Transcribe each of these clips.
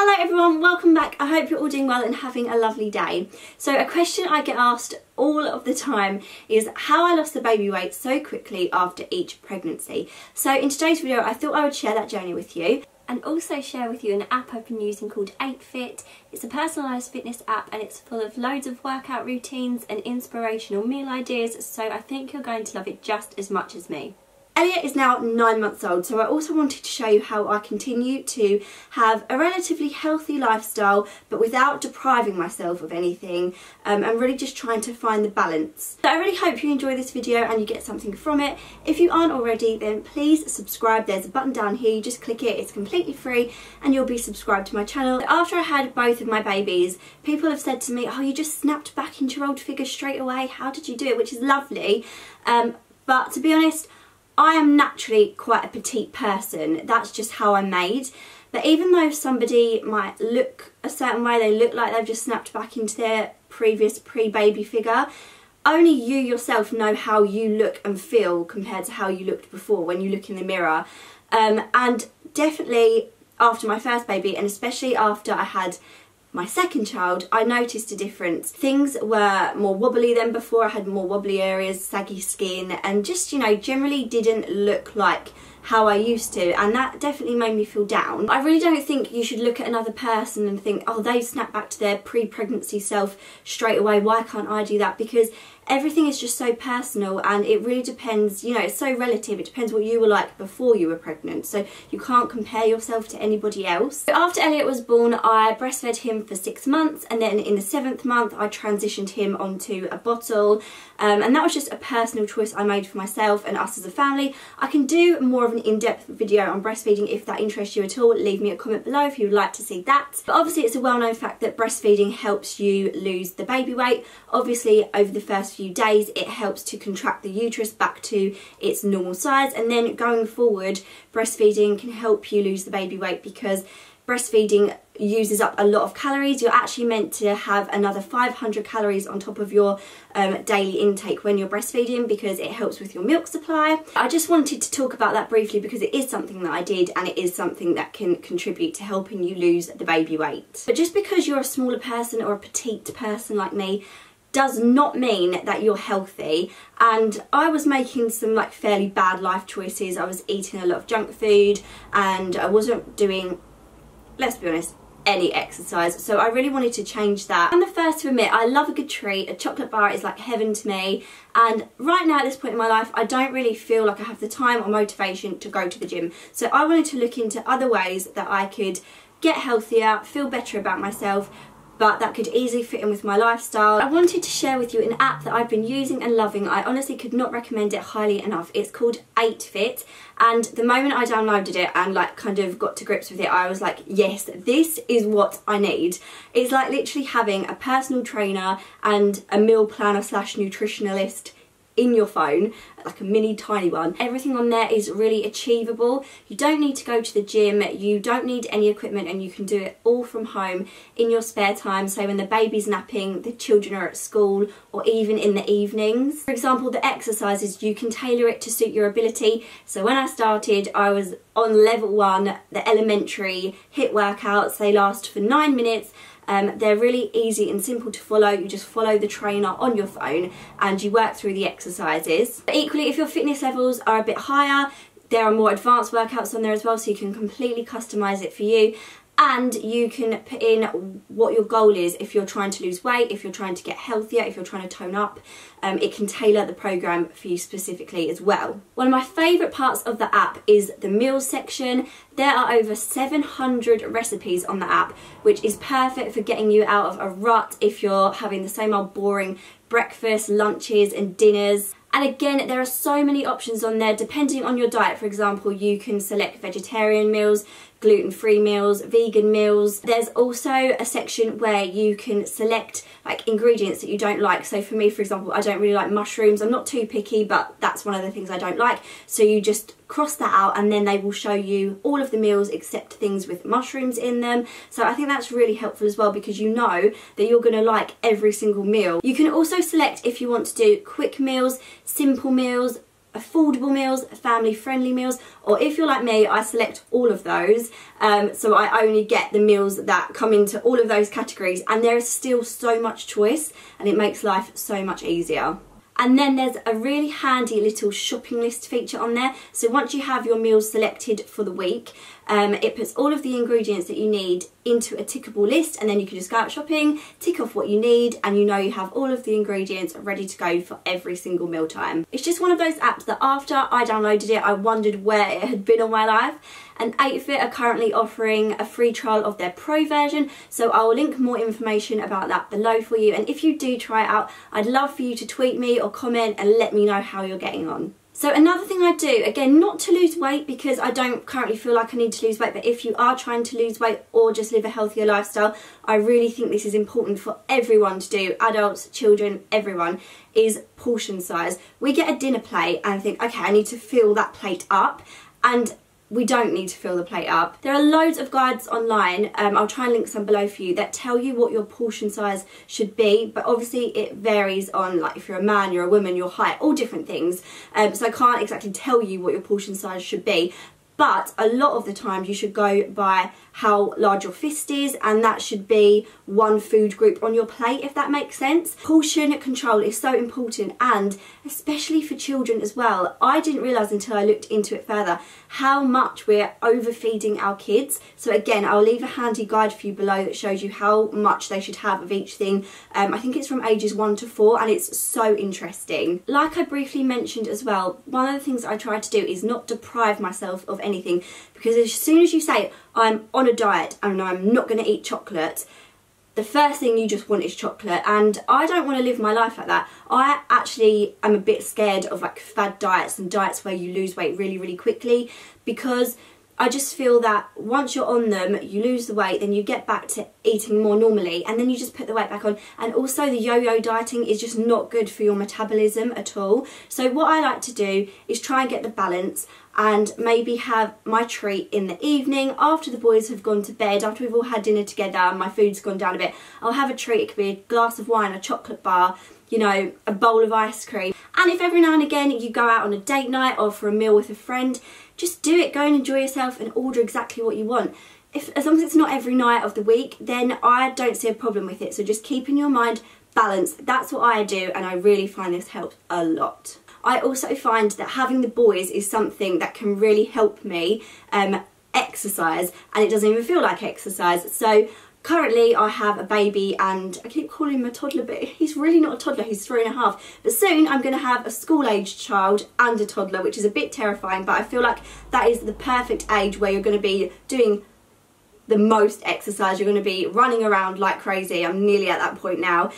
Hello everyone, welcome back. I hope you're all doing well and having a lovely day. So a question I get asked all of the time is how I lost the baby weight so quickly after each pregnancy. So in today's video I thought I would share that journey with you and also share with you an app I've been using called 8Fit. It's a personalised fitness app and it's full of loads of workout routines and inspirational meal ideas, so I think you're going to love it just as much as me. Elliot is now 9 months old, so I also wanted to show you how I continue to have a relatively healthy lifestyle but without depriving myself of anything, and really just trying to find the balance. So I really hope you enjoy this video and you get something from it. If you aren't already, then please subscribe. There's a button down here, you just click it, it's completely free and you'll be subscribed to my channel. After I had both of my babies, people have said to me, oh, you just snapped back into your old figure straight away, how did you do it? Which is lovely, but to be honest, I am naturally quite a petite person. That's just how I'm made. But even though somebody might look a certain way, they look like they've just snapped back into their previous pre-baby figure, only you yourself know how you look and feel compared to how you looked before when you look in the mirror. And definitely after my first baby, and especially after I had my second child, I noticed a difference. Things were more wobbly than before. I had more wobbly areas, saggy skin, and just, you know, generally didn't look like how I used to, and that definitely made me feel down. I really don't think you should look at another person and think, oh, they snapped back to their pre-pregnancy self straight away, why can't I do that? Because everything is just so personal and it really depends, you know, it's so relative. It depends what you were like before you were pregnant, so you can't compare yourself to anybody else. So after Elliot was born, I breastfed him for 6 months, and then in the 7th month I transitioned him onto a bottle, and that was just a personal choice I made for myself and us as a family. I can do more of an in-depth video on breastfeeding if that interests you at all. Leave me a comment below if you would like to see that. But obviously it's a well-known fact that breastfeeding helps you lose the baby weight. Obviously over the first few days it helps to contract the uterus back to its normal size, and then going forward breastfeeding can help you lose the baby weight because breastfeeding uses up a lot of calories. You're actually meant to have another 500 calories on top of your daily intake when you're breastfeeding because it helps with your milk supply. I just wanted to talk about that briefly because it is something that I did and it is something that can contribute to helping you lose the baby weight. But just because you're a smaller person or a petite person like me does not mean that you're healthy, and I was making some like fairly bad life choices. I was eating a lot of junk food and I wasn't doing, let's be honest, any exercise, so I really wanted to change that. I'm the first to admit I love a good treat. A chocolate bar is like heaven to me, and right now at this point in my life I don't really feel like I have the time or motivation to go to the gym, so I wanted to look into other ways that I could get healthier, feel better about myself, but that could easily fit in with my lifestyle. I wanted to share with you an app that I've been using and loving. I honestly could not recommend it highly enough. It's called 8Fit, and the moment I downloaded it and like kind of got to grips with it, I was like, yes, this is what I need. It's like literally having a personal trainer and a meal planner slash nutritionalist in your phone, like a mini tiny one. Everything on there is really achievable. You don't need to go to the gym, you don't need any equipment, and you can do it all from home in your spare time, so when the baby's napping, the children are at school, or even in the evenings. For example, the exercises, you can tailor it to suit your ability. So when I started I was on level 1, the elementary HIIT workouts. They last for 9 minutes. They're really easy and simple to follow. You just follow the trainer on your phone and you work through the exercises. But equally, if your fitness levels are a bit higher, there are more advanced workouts on there as well, so you can completely customise it for you. And you can put in what your goal is. If you're trying to lose weight, if you're trying to get healthier, if you're trying to tone up, it can tailor the program for you specifically as well. One of my favourite parts of the app is the meals section. There are over 700 recipes on the app, which is perfect for getting you out of a rut if you're having the same old boring breakfast, lunches and dinners. And again, there are so many options on there depending on your diet. For example, you can select vegetarian meals, gluten-free meals, vegan meals. There's also a section where you can select like ingredients that you don't like. So for me, for example, I don't really like mushrooms. I'm not too picky, but that's one of the things I don't like. So you just cross that out and then they will show you all of the meals except things with mushrooms in them. So I think that's really helpful as well because you know that you're going to like every single meal. You can also select if you want to do quick meals, simple meals, affordable meals, family friendly meals, or if you're like me, I select all of those, so I only get the meals that come into all of those categories, and there is still so much choice and it makes life so much easier. And then there's a really handy little shopping list feature on there. So once you have your meals selected for the week, it puts all of the ingredients that you need into a tickable list, and then you can just go out shopping, tick off what you need, and you know you have all of the ingredients ready to go for every single mealtime. It's just one of those apps that after I downloaded it, I wondered where it had been all my life. And 8fit are currently offering a free trial of their pro version, so I will link more information about that below for you. And if you do try it out, I'd love for you to tweet me or comment and let me know how you're getting on. So another thing I do, again, not to lose weight because I don't currently feel like I need to lose weight, but if you are trying to lose weight or just live a healthier lifestyle, I really think this is important for everyone to do, adults, children, everyone, is portion size. We get a dinner plate and think, okay, I need to fill that plate up, and we don't need to fill the plate up. There are loads of guides online, I'll try and link some below for you, that tell you what your portion size should be, but obviously it varies on, like, if you're a man, you're a woman, your height, all different things, so I can't exactly tell you what your portion size should be. But a lot of the times you should go by how large your fist is, and that should be one food group on your plate, if that makes sense. Portion control is so important, and especially for children as well. I didn't realise until I looked into it further how much we're overfeeding our kids. So again, I'll leave a handy guide for you below that shows you how much they should have of each thing. I think it's from ages 1 to 4, and it's so interesting. Like I briefly mentioned as well, one of the things I try to do is not deprive myself of anything, because as soon as you say I'm on a diet and I'm not going to eat chocolate, the first thing you just want is chocolate, and I don't want to live my life like that. I actually am a bit scared of like fad diets and diets where you lose weight really, really quickly, because I just feel that once you're on them, you lose the weight, then you get back to eating more normally, and then you just put the weight back on. And also the yo-yo dieting is just not good for your metabolism at all. So what I like to do is try and get the balance, and maybe have my treat in the evening after the boys have gone to bed, after we've all had dinner together and my food's gone down a bit. I'll have a treat. It could be a glass of wine, a chocolate bar, you know, a bowl of ice cream. And if every now and again you go out on a date night or for a meal with a friend, just do it. Go and enjoy yourself and order exactly what you want. As long as it's not every night of the week, then I don't see a problem with it. So just keep in your mind balance. That's what I do, and I really find this helps a lot. I also find that having the boys is something that can really help me exercise, and it doesn't even feel like exercise. So currently I have a baby, and I keep calling him a toddler, but he's really not a toddler, he's 3.5. But soon I'm going to have a school-aged child and a toddler, which is a bit terrifying, but I feel like that is the perfect age where you're going to be doing the most exercise. You're going to be running around like crazy. I'm nearly at that point now.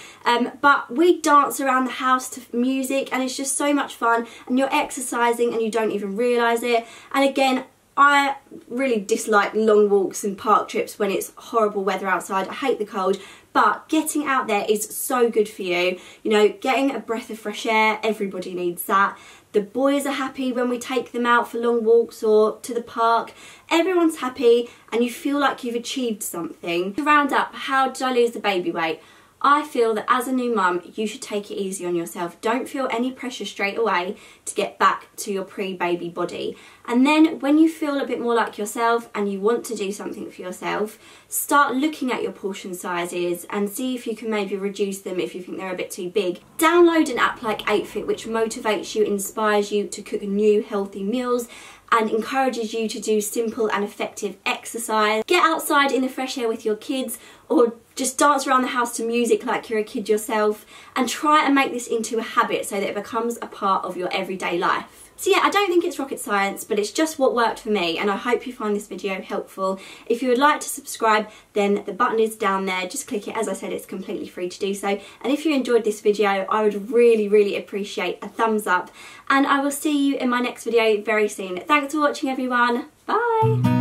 But we dance around the house to music, and it's just so much fun, and you're exercising and you don't even realise it. And again, I really dislike long walks and park trips when it's horrible weather outside. I hate the cold, but getting out there is so good for you. You know, getting a breath of fresh air, everybody needs that. The boys are happy when we take them out for long walks or to the park. Everyone's happy, and you feel like you've achieved something. To round up, how did I lose the baby weight? I feel that as a new mum, you should take it easy on yourself. Don't feel any pressure straight away to get back to your pre-baby body. And then when you feel a bit more like yourself and you want to do something for yourself, start looking at your portion sizes and see if you can maybe reduce them if you think they're a bit too big. Download an app like 8fit, which motivates you, inspires you to cook new healthy meals, and encourages you to do simple and effective exercise. Get outside in the fresh air with your kids, or just dance around the house to music like you're a kid yourself, and try and make this into a habit so that it becomes a part of your everyday life. So yeah, I don't think it's rocket science, but it's just what worked for me, and I hope you find this video helpful. If you would like to subscribe, then the button is down there. Just click it. As I said, it's completely free to do so. And if you enjoyed this video, I would really, really appreciate a thumbs up. And I will see you in my next video very soon. Thanks for watching, everyone. Bye!